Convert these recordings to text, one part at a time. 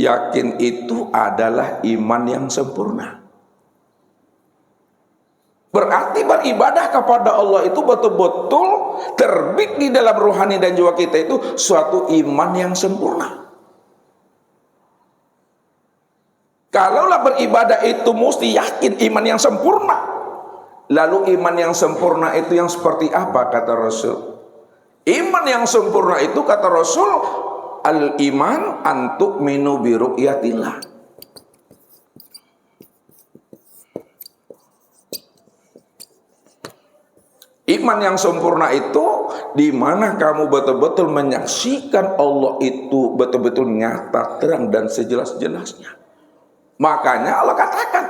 Yakin itu adalah iman yang sempurna. Berarti beribadah kepada Allah itu betul-betul terbit di dalam rohani dan jiwa kita itu suatu iman yang sempurna. Kalaulah beribadah itu mesti yakin iman yang sempurna. Lalu iman yang sempurna itu yang seperti apa kata Rasul? Iman yang sempurna itu kata Rasul, al-iman antuk minu bi ru'yatillah. Iman yang sempurna itu di mana kamu betul-betul menyaksikan Allah itu betul-betul nyata, terang dan sejelas-jelasnya. Makanya Allah katakan,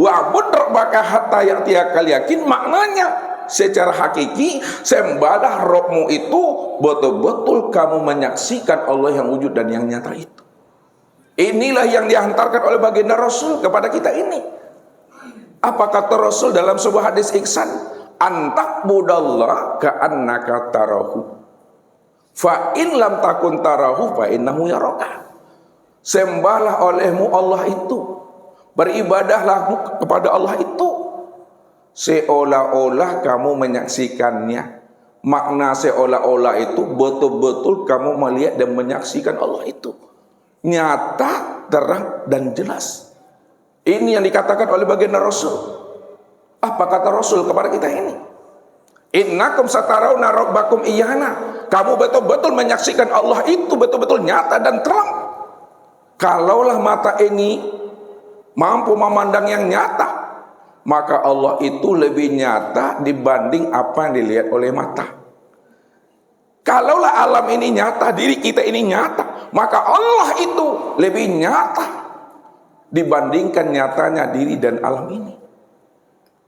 wa'bud rabbaka hatta ya'tiyakal yakin, maknanya secara hakiki sembahlah Rabbmu itu betul-betul kamu menyaksikan Allah yang wujud dan yang nyata itu. Inilah yang dihantarkan oleh baginda Rasul kepada kita ini. Apa kata Rasul dalam sebuah hadis ihsan? Antak budallah ka'annaka tarahu, fa in lam takun tarahu fa innahu yaraka. Sembahlah olehmu Allah itu, beribadahlah kepada Allah itu seolah-olah kamu menyaksikannya. Makna seolah-olah itu betul-betul kamu melihat dan menyaksikan Allah itu nyata, terang dan jelas. Ini yang dikatakan oleh baginda Rasul. Apa kata Rasul kepada kita ini? Innakum satarawna rabbakum iyana. Kamu betul-betul menyaksikan Allah itu betul-betul nyata dan terang. Kalaulah mata ini mampu memandang yang nyata, maka Allah itu lebih nyata dibanding apa yang dilihat oleh mata. Kalaulah alam ini nyata, diri kita ini nyata, maka Allah itu lebih nyata dibandingkan nyatanya diri dan alam ini.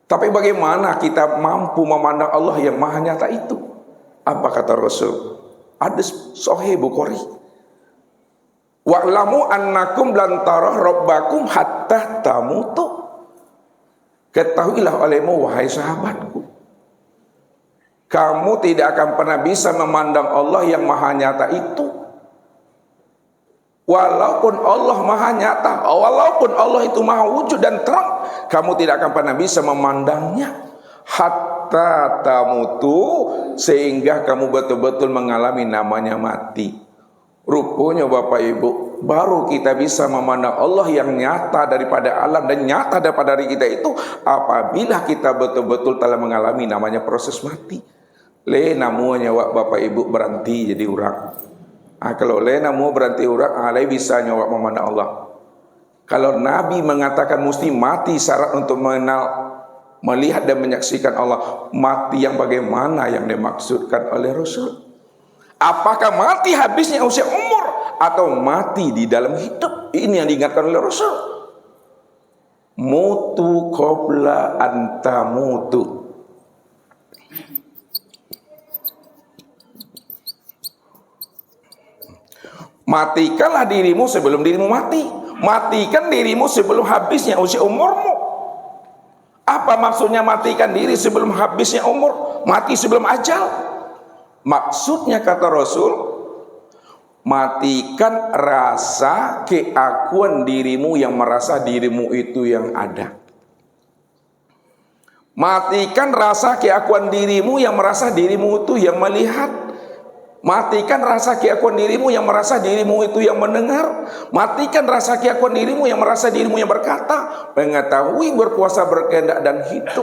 Tapi bagaimana kita mampu memandang Allah yang maha nyata itu? Apa kata Rasul? Hadis Sahih Bukhari. Wa'lamu annakum lan tarah rabbakum hatta tamutu. Ketahuilah olehmu wahai sahabatku, kamu tidak akan pernah bisa memandang Allah yang maha nyata itu. Walaupun Allah maha nyata, walaupun Allah itu maha wujud dan terang, kamu tidak akan pernah bisa memandangnya hatta tamutu, sehingga kamu betul-betul mengalami namanya mati. Rupanya Bapak Ibu, baru kita bisa memandang Allah yang nyata daripada alam dan nyata daripada diri kita itu apabila kita betul-betul telah mengalami namanya proses mati. Namanya Bapak Ibu berhenti jadi orang. Kalau namu berhenti orang, alai bisa nyawa memandang Allah. Kalau Nabi mengatakan mesti mati syarat untuk mengenal, melihat dan menyaksikan Allah, mati yang bagaimana yang dimaksudkan oleh Rasul? Apakah mati habisnya usia umur atau mati di dalam hidup? Ini yang diingatkan oleh Rasul. Mutu qabla antamutu. Matikanlah dirimu sebelum dirimu mati. Matikan dirimu sebelum habisnya usia umurmu. Apa maksudnya matikan diri sebelum habisnya umur? Mati sebelum ajal. Maksudnya kata Rasul, matikan rasa keakuan dirimu yang merasa dirimu itu yang ada. Matikan rasa keakuan dirimu yang merasa dirimu itu yang melihat. Matikan rasa keakuan dirimu yang merasa dirimu itu yang mendengar. Matikan rasa keakuan dirimu yang merasa dirimu yang berkata, mengetahui, berkuasa, berkehendak dan hidup.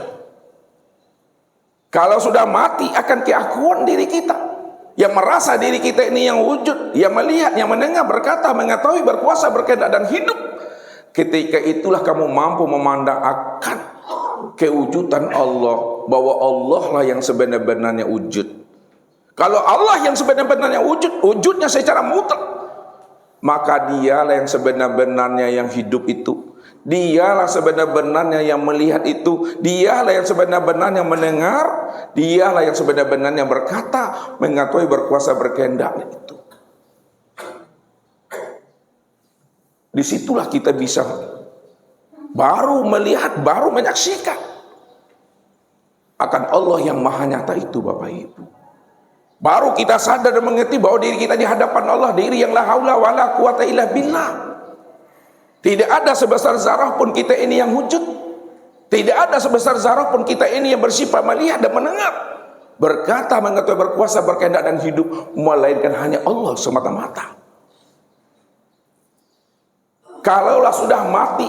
Kalau sudah mati akan keakuan diri kita, yang merasa diri kita ini yang wujud, yang melihat, yang mendengar, berkata, mengetahui, berkuasa, berkehendak dan hidup, ketika itulah kamu mampu memandang akan kewujudan Allah, bahwa Allah lah yang sebenar-benarnya wujud. Kalau Allah yang sebenar-benarnya wujud, wujudnya secara mutlak, maka dialah yang sebenar-benarnya yang hidup itu. Dialah sebenar-benarnya yang melihat itu. Dialah yang sebenar-benarnya mendengar. Dialah yang sebenar-benarnya berkata, mengetahui, berkuasa, berkehendak itu. Disitulah kita bisa baru melihat, baru menyaksikan akan Allah yang maha nyata itu, Bapak Ibu. Baru kita sadar dan mengerti bahwa diri kita di hadapan Allah, diri yang la haula wala quwata illa billah. Tidak ada sebesar zarah pun kita ini yang wujud. Tidak ada sebesar zarah pun kita ini yang bersifat melihat dan mendengar, berkata, mengetahui, berkuasa, berkehendak dan hidup, melainkan hanya Allah semata-mata. Kalaulah sudah mati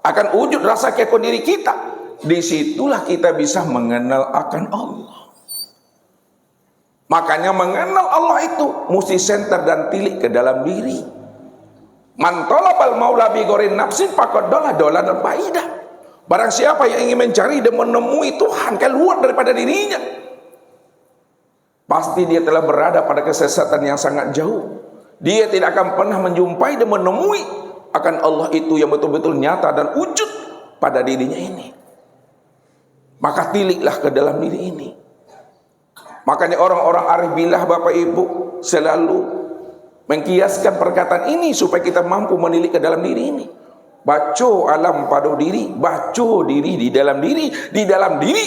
akan wujud rasa keekonomian diri kita, disitulah kita bisa mengenal akan Allah. Makanya mengenal Allah itu mesti senter dan tilik ke dalam diri. Man talabal maula bi ghairi nafsin faqad dola dan baidah. Barang siapa yang ingin mencari dan menemui Tuhan keluar daripada dirinya, pasti dia telah berada pada kesesatan yang sangat jauh. Dia tidak akan pernah menjumpai dan menemui akan Allah itu yang betul-betul nyata dan wujud pada dirinya ini. Maka tiliklah ke dalam diri ini. Makanya orang-orang arif billah, Bapak Ibu, selalu mengkiaskan perkataan ini supaya kita mampu menilik ke dalam diri ini. Baco alam pada diri, baco diri di dalam diri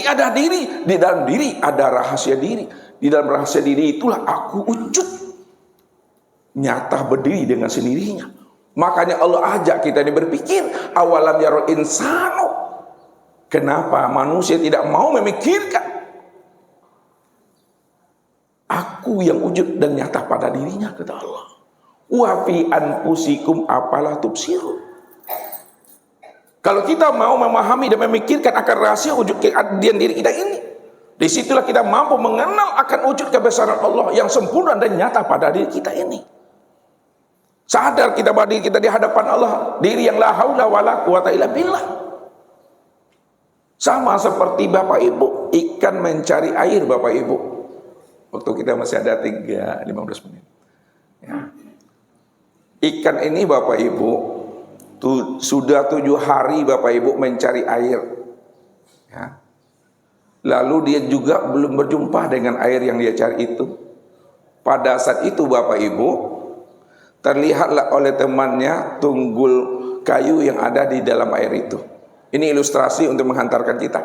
ada diri, di dalam diri ada rahasia diri, di dalam rahasia diri itulah aku wujud nyata berdiri dengan sendirinya. Makanya Allah ajak kita ini berpikir, awalam yarul insanu, kenapa manusia tidak mau memikirkan aku yang wujud dan nyata pada dirinya, kata Allah. Wa fi anfusikum apalah tubsirun. Kalau kita mau memahami dan memikirkan akan rahasia wujud keadilan diri kita ini, disitulah kita mampu mengenal akan wujud kebesaran Allah yang sempurna dan nyata pada diri kita ini. Sadar kita bahwa diri kita di hadapan Allah, diri yang la haula wala quwata illa billah. Sama seperti Bapak Ibu, ikan mencari air, Bapak Ibu. Waktu kita masih ada 15 menit. Ya. Ikan ini Bapak Ibu, sudah 7 hari Bapak Ibu mencari air, ya. Lalu dia juga belum berjumpa dengan air yang dia cari itu. Pada saat itu Bapak Ibu, terlihatlah oleh temannya tunggul kayu yang ada di dalam air itu. Ini ilustrasi untuk menghantarkan kita.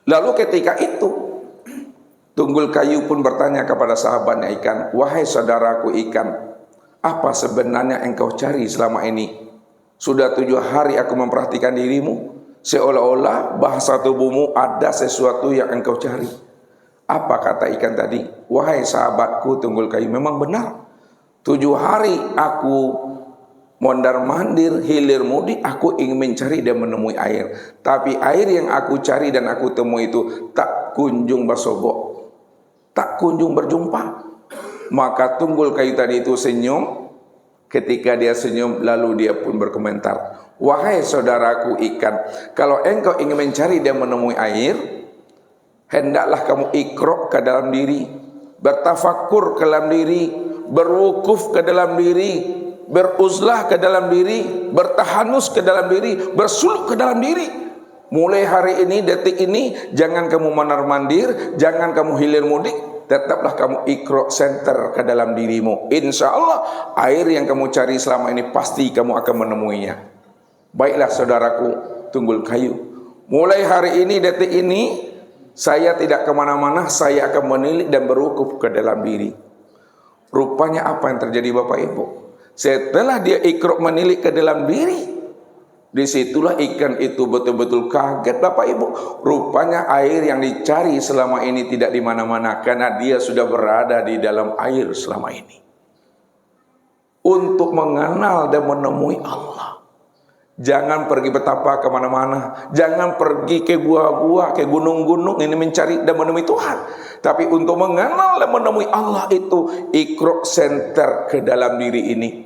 Lalu ketika itu tunggul kayu pun bertanya kepada sahabatnya ikan, wahai saudaraku ikan, apa sebenarnya engkau cari selama ini? Sudah 7 hari aku memperhatikan dirimu, seolah-olah bahasa tubuhmu ada sesuatu yang engkau cari. Apa kata ikan tadi? Wahai sahabatku tunggul kayu, memang benar. 7 hari aku mondar-mandir, hilir mudik, aku ingin mencari dan menemui air. Tapi air yang aku cari dan aku temui itu tak kunjung bersobok, tak kunjung berjumpa. Maka tunggul kayu tadi itu senyum. Ketika dia senyum, lalu dia pun berkomentar, wahai saudaraku ikan, kalau engkau ingin mencari dan menemui air, hendaklah kamu ikrok ke dalam diri, bertafakur ke dalam diri, berwukuf ke dalam diri, beruzlah ke dalam diri, bertahanus ke dalam diri, bersuluk ke dalam diri. Mulai hari ini, detik ini, jangan kamu mondar-mandir, jangan kamu hilir mudik, tetaplah kamu ikrok center ke dalam dirimu. Insya Allah air yang kamu cari selama ini pasti kamu akan menemuinya. Baiklah saudaraku tunggul kayu, mulai hari ini, detik ini, saya tidak kemana-mana, saya akan menilik dan berwukuf ke dalam diri. Rupanya apa yang terjadi Bapak Ibu? Setelah dia ikrok menilik ke dalam diri, disitulah ikan itu betul-betul kaget Bapak Ibu. Rupanya air yang dicari selama ini tidak di mana-mana, karena dia sudah berada di dalam air selama ini. Untuk mengenal dan menemui Allah, jangan pergi betapa kemana-mana, jangan pergi ke gua-gua, ke gunung-gunung ini mencari dan menemui Tuhan. Tapi untuk mengenal dan menemui Allah itu ikrok center ke dalam diri ini.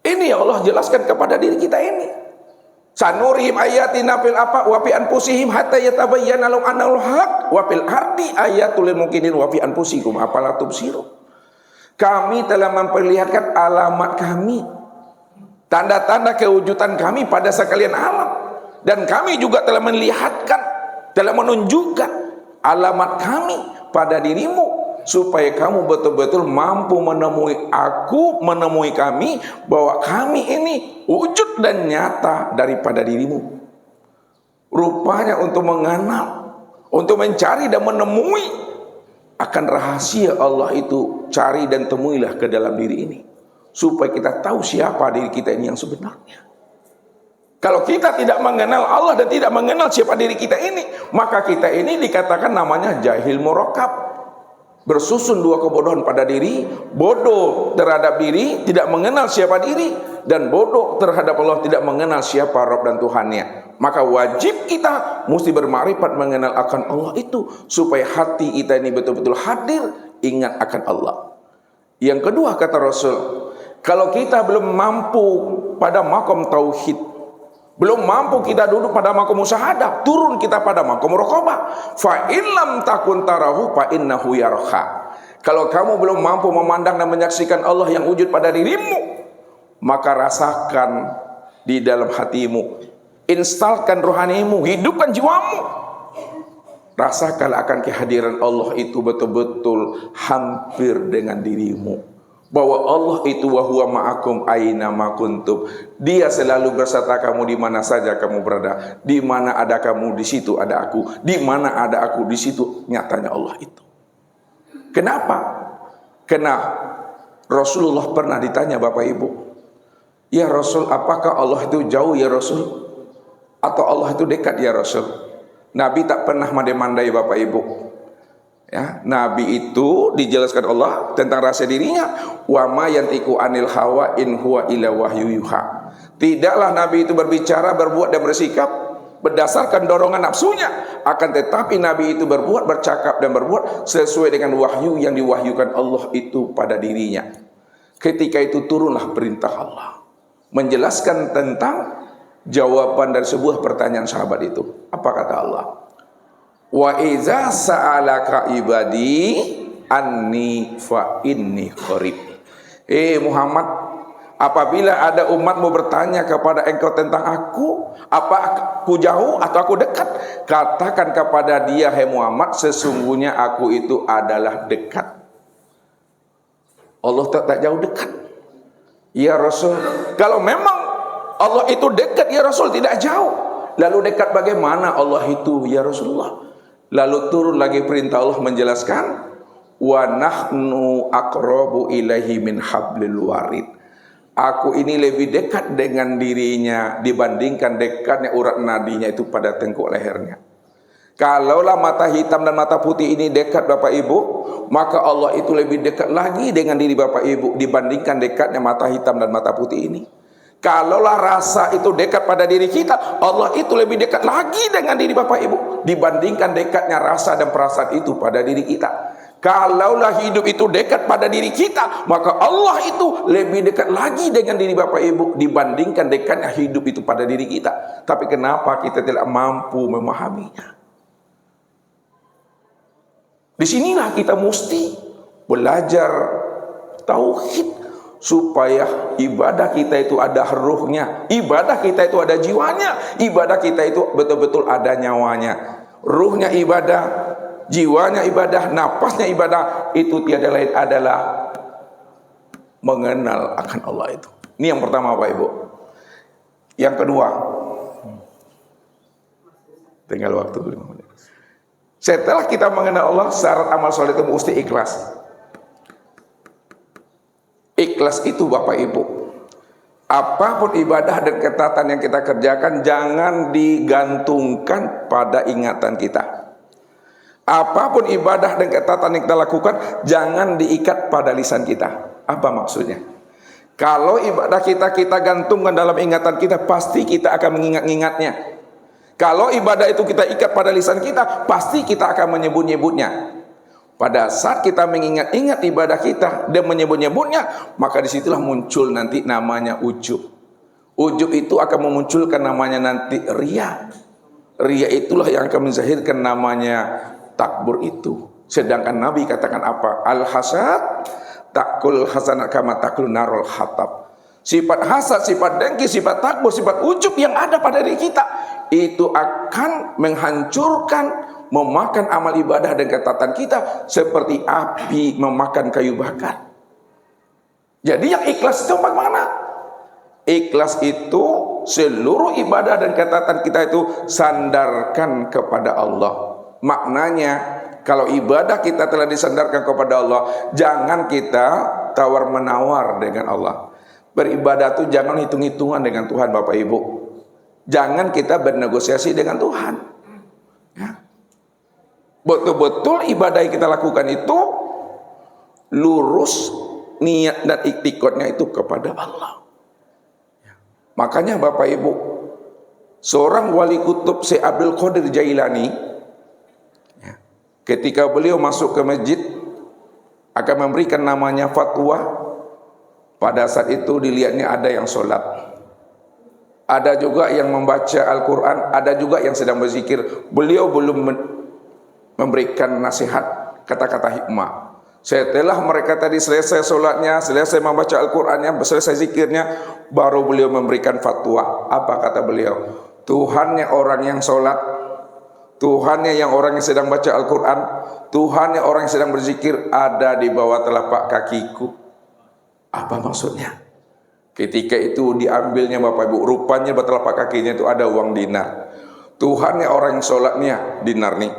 Ini yang Allah jelaskan kepada diri kita ini. Sanurihim ayatina fil apa wa fi anfusihim hatta yatabayyana lahum annal haq wa fil ardi ayatul lil mukminin wa fi anfusikum afala tubsirun. Kami telah memperlihatkan alamat kami, tanda-tanda kewujudan kami pada sekalian alam, dan kami juga telah melihatkan, telah menunjukkan alamat kami pada dirimu, supaya kamu betul-betul mampu menemui aku, menemui kami, bahwa kami ini wujud dan nyata daripada dirimu. Rupanya untuk mengenal, untuk mencari dan menemui akan rahasia Allah itu, cari dan temuilah ke dalam diri ini. supaya kita tahu siapa diri kita ini yang sebenarnya. Kalau kita tidak mengenal Allah dan tidak mengenal siapa diri kita ini, maka kita ini dikatakan namanya jahil murakkab. Bersusun dua kebodohan pada diri, bodoh terhadap diri, tidak mengenal siapa diri, dan bodoh terhadap Allah, tidak mengenal siapa Rabb dan Tuhannya. Maka wajib kita mesti bermakrifat mengenal akan Allah itu, supaya hati kita ini betul-betul hadir ingat akan Allah. Yang kedua kata Rasul, kalau kita belum mampu pada makom tauhid, belum mampu kita duduk pada makom musyahadah, turun kita pada makom muraqabah. Fa illam takun tarahu fa innahu yarha. Kalau kamu belum mampu memandang dan menyaksikan Allah yang wujud pada dirimu, maka rasakan di dalam hatimu, instalkan rohanimu, hidupkan jiwamu. Rasakan akan kehadiran Allah itu betul-betul hampir dengan dirimu. Bahwa Allah itu wa huwa ma'akum aina ma kuntum. Dia selalu berserta kamu di mana saja kamu berada. Di mana ada kamu, di situ ada aku. Di mana ada aku, di situ nyatanya Allah itu. Kenapa? Karena Rasulullah pernah ditanya Bapak Ibu, ya Rasul, apakah Allah itu jauh ya Rasul? Atau Allah itu dekat ya Rasul? Nabi tak pernah mandai-mandai Bapak Ibu. Ya, Nabi itu dijelaskan Allah tentang rasa dirinya, wa ma yantiqu anil hawa in huwa illa wahyu yuha. Tidaklah Nabi itu berbicara, berbuat dan bersikap berdasarkan dorongan nafsunya, akan tetapi Nabi itu berbuat, bercakap dan berbuat sesuai dengan wahyu yang diwahyukan Allah itu pada dirinya. Ketika itu turunlah perintah Allah menjelaskan tentang jawaban dari sebuah pertanyaan sahabat itu. Apa kata Allah? Wa iza sa'alaka ibadi anni fa inni qarib. Muhammad, apabila ada umatmu bertanya kepada engkau tentang aku, apa aku jauh atau aku dekat? Katakan kepada dia, hai Muhammad, sesungguhnya aku itu adalah dekat. Allah tak jauh, dekat. Ya Rasul, kalau memang Allah itu dekat ya Rasul, tidak jauh, lalu dekat bagaimana Allah itu ya Rasulullah? Lalu turun lagi perintah Allah menjelaskan, wa nahnu aqrabu ilaihi min hablil warid. Aku ini lebih dekat dengan dirinya dibandingkan dekatnya urat nadinya itu pada tengkuk lehernya. Kalaulah mata hitam dan mata putih ini dekat Bapak Ibu, maka Allah itu lebih dekat lagi dengan diri Bapak Ibu dibandingkan dekatnya mata hitam dan mata putih ini. Kalaulah rasa itu dekat pada diri kita, Allah itu lebih dekat lagi dengan diri Bapak Ibu dibandingkan dekatnya rasa dan perasaan itu pada diri kita. Kalaulah hidup itu dekat pada diri kita, maka Allah itu lebih dekat lagi dengan diri Bapak Ibu dibandingkan dekatnya hidup itu pada diri kita. Tapi kenapa kita tidak mampu memahaminya? Disinilah kita mesti belajar tauhid, supaya ibadah kita itu ada ruhnya, ibadah kita itu ada jiwanya, ibadah kita itu betul-betul ada nyawanya. Ruhnya ibadah, jiwanya ibadah, napasnya ibadah, itu tiada lain adalah mengenal akan Allah itu. Ini yang pertama Bapak Ibu. Yang kedua, tinggal waktu 5 menit. Setelah kita mengenal Allah, syarat amal soleh itu mesti ikhlas. Ikhlas itu Bapak Ibu, apapun ibadah dan ketaatan yang kita kerjakan, jangan digantungkan pada ingatan kita. Apapun ibadah dan ketaatan yang kita lakukan, jangan diikat pada lisan kita. Apa maksudnya? Kalau ibadah kita gantungkan dalam ingatan kita, pasti kita akan mengingat-ingatnya. Kalau ibadah itu kita ikat pada lisan kita, pasti kita akan menyebut-nyebutnya. Pada saat kita mengingat-ingat ibadah kita dan menyebut-nyebutnya, maka disitulah muncul nanti namanya ujub. Ujub itu akan memunculkan namanya nanti riya. Riya itulah yang akan menzahirkan namanya takbur itu. Sedangkan Nabi katakan apa? Al-hasad takul hasanat kama takul narul hatab. Sifat hasad, sifat dengki, sifat takbur, sifat ujub yang ada pada diri kita, itu akan menghancurkan, memakan amal ibadah dan ketaatan kita seperti api memakan kayu bakar. Jadi yang ikhlas itu bagaimana? Ikhlas itu seluruh ibadah dan ketaatan kita itu sandarkan kepada Allah. Maknanya kalau ibadah kita telah disandarkan kepada Allah, jangan kita tawar-menawar dengan Allah. Beribadah itu jangan hitung-hitungan dengan Tuhan, Bapak Ibu. Jangan kita bernegosiasi dengan Tuhan. Ya. Betul-betul ibadah yang kita lakukan itu lurus niat dan iktikadnya itu kepada Allah. Ya. Makanya Bapak Ibu, seorang wali kutub Syekh Abdul Qadir Jailani, ya, ketika beliau masuk ke masjid akan memberikan namanya fatwa. Pada saat itu dilihatnya ada yang sholat, ada juga yang membaca Al-Quran, ada juga yang sedang berzikir. Beliau belum memberikan nasihat, kata-kata hikmah. Setelah mereka tadi selesai sholatnya, selesai membaca Al-Qurannya, selesai zikirnya, baru beliau memberikan fatwa. Apa kata beliau? Tuhannya orang yang sholat, Tuhannya yang orang yang sedang baca Al-Quran, Tuhannya orang yang sedang berzikir ada di bawah telapak kakiku. Apa maksudnya? Ketika itu diambilnya Bapak Ibu, rupanya telapak kakinya itu ada uang dinar. Tuhannya orang yang sholatnya dinar nih,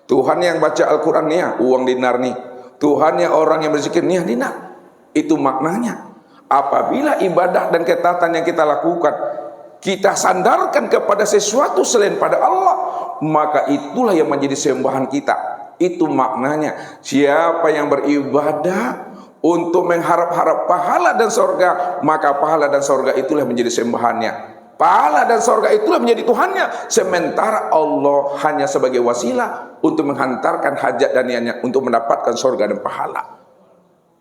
Tuhan yang baca Al-Qurannya uang dinar nih, Tuhannya orang yang berzikirnya dinar. Itu maknanya. Apabila ibadah dan ketaatan yang kita lakukan kita sandarkan kepada sesuatu selain pada Allah, maka itulah yang menjadi sembahan kita. Itu maknanya. Siapa yang beribadah untuk mengharap-harap pahala dan sorga, maka pahala dan sorga itulah menjadi sembahannya. Pahala dan sorga itulah menjadi Tuhannya. Sementara Allah hanya sebagai wasilah untuk menghantarkan hajat dan niatnya untuk mendapatkan sorga dan pahala.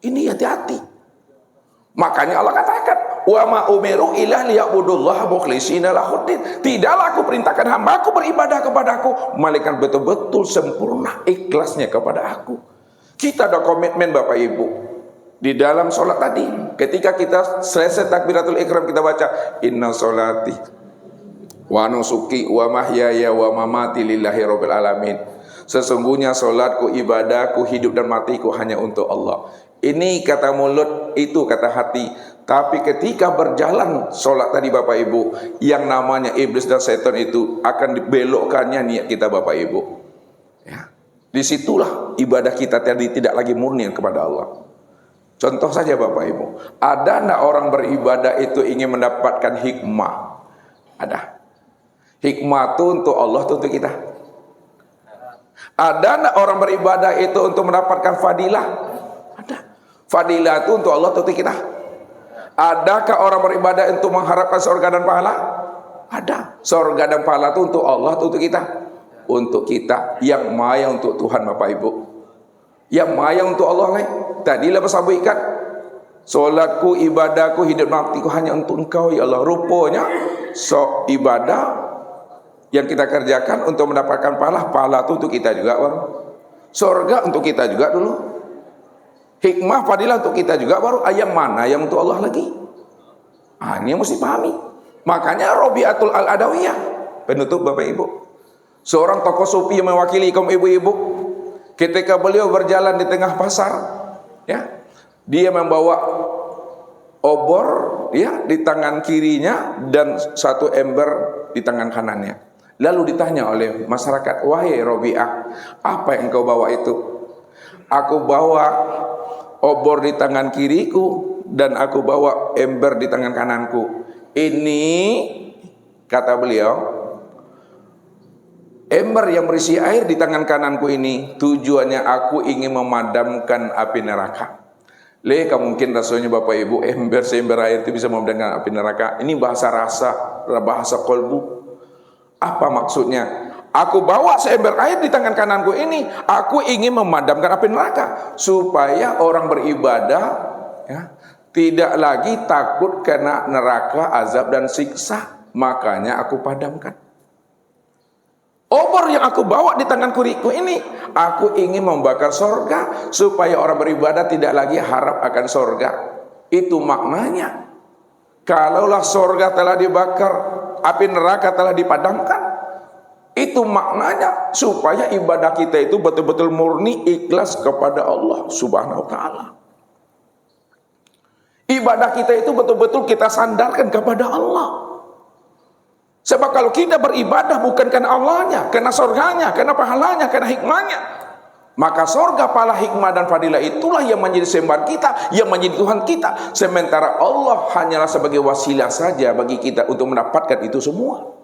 Ini hati-hati. Makanya Allah katakan, wa ma umiru illa liya'budullaha mukhlishina lahuddin. Tidaklah aku perintahkan hambaku beribadah kepadaku, melainkan betul-betul sempurna ikhlasnya kepada aku. Kita ada komitmen Bapak Ibu. Di dalam sholat tadi, ketika kita selesai takbiratul ihram, kita baca inna sholati wa nusuki wa mahyaya wa mamati lillahi rabbil alamin. Sesungguhnya sholatku, ibadahku, hidup dan matiku hanya untuk Allah. Ini kata mulut, itu kata hati. Tapi ketika berjalan sholat tadi Bapak Ibu, yang namanya iblis dan setan itu akan dibelokkannya niat kita Bapak Ibu. Ya. Disitulah ibadah kita tadi tidak lagi murni kepada Allah. Contoh saja Bapak Ibu, ada enggak orang beribadah itu ingin mendapatkan hikmah? Ada. Hikmah itu untuk Allah, itu untuk kita. Ada enggak orang beribadah itu untuk mendapatkan fadilah? Ada. Fadilah itu untuk Allah, itu untuk kita. Adakah orang beribadah untuk mengharapkan surga dan pahala? Ada. Surga dan pahala itu untuk Allah, itu untuk kita. Untuk kita. Yang maya untuk Tuhan Bapak Ibu. Yang maya untuk Allah lain. Tadilah bersampaikan, solatku, ibadahku, hidup matiku hanya untuk Engkau ya Allah. Rupanya ibadah yang kita kerjakan untuk mendapatkan pahala itu untuk kita juga, baru surga untuk kita juga dulu, hikmah fadilah untuk kita juga, baru ayam mana yang untuk Allah lagi. Ini yang mesti pahami. Makanya Robiatul Al-Adawiyah, penutup Bapak Ibu, seorang tokoh sufi yang mewakili kaum ibu-ibu, ketika beliau berjalan di tengah pasar, ya, dia membawa obor ya di tangan kirinya dan satu ember di tangan kanannya. Lalu ditanya oleh masyarakat, wahai Robi'ah, apa yang kau bawa itu? Aku bawa obor di tangan kiriku dan aku bawa ember di tangan kananku. Ini kata beliau, ember yang berisi air di tangan kananku ini tujuannya aku ingin memadamkan api neraka. Mungkin rasanya Bapak Ibu, seember air itu bisa memadamkan api neraka. Ini bahasa rasa, bahasa kolbu. Apa maksudnya? Aku bawa seember air di tangan kananku ini, aku ingin memadamkan api neraka supaya orang beribadah ya, tidak lagi takut kena neraka, azab dan siksa. Makanya aku padamkan. Obor yang aku bawa di tangan kiriku ini, aku ingin membakar sorga supaya orang beribadah tidak lagi harap akan sorga. Itu maknanya. Kalaulah sorga telah dibakar, api neraka telah dipadamkan, itu maknanya supaya ibadah kita itu betul-betul murni ikhlas kepada Allah Subhanahu wa ta'ala. Ibadah kita itu betul-betul kita sandarkan kepada Allah. Sebab kalau kita beribadah bukan karena Allahnya, karena surganya, karena pahalanya, karena hikmahnya, Maka sorga, pahala, hikmah dan fadilah itulah yang menjadi sembahan kita, yang menjadi Tuhan kita. Sementara Allah hanyalah sebagai wasilah saja bagi kita untuk mendapatkan itu semua.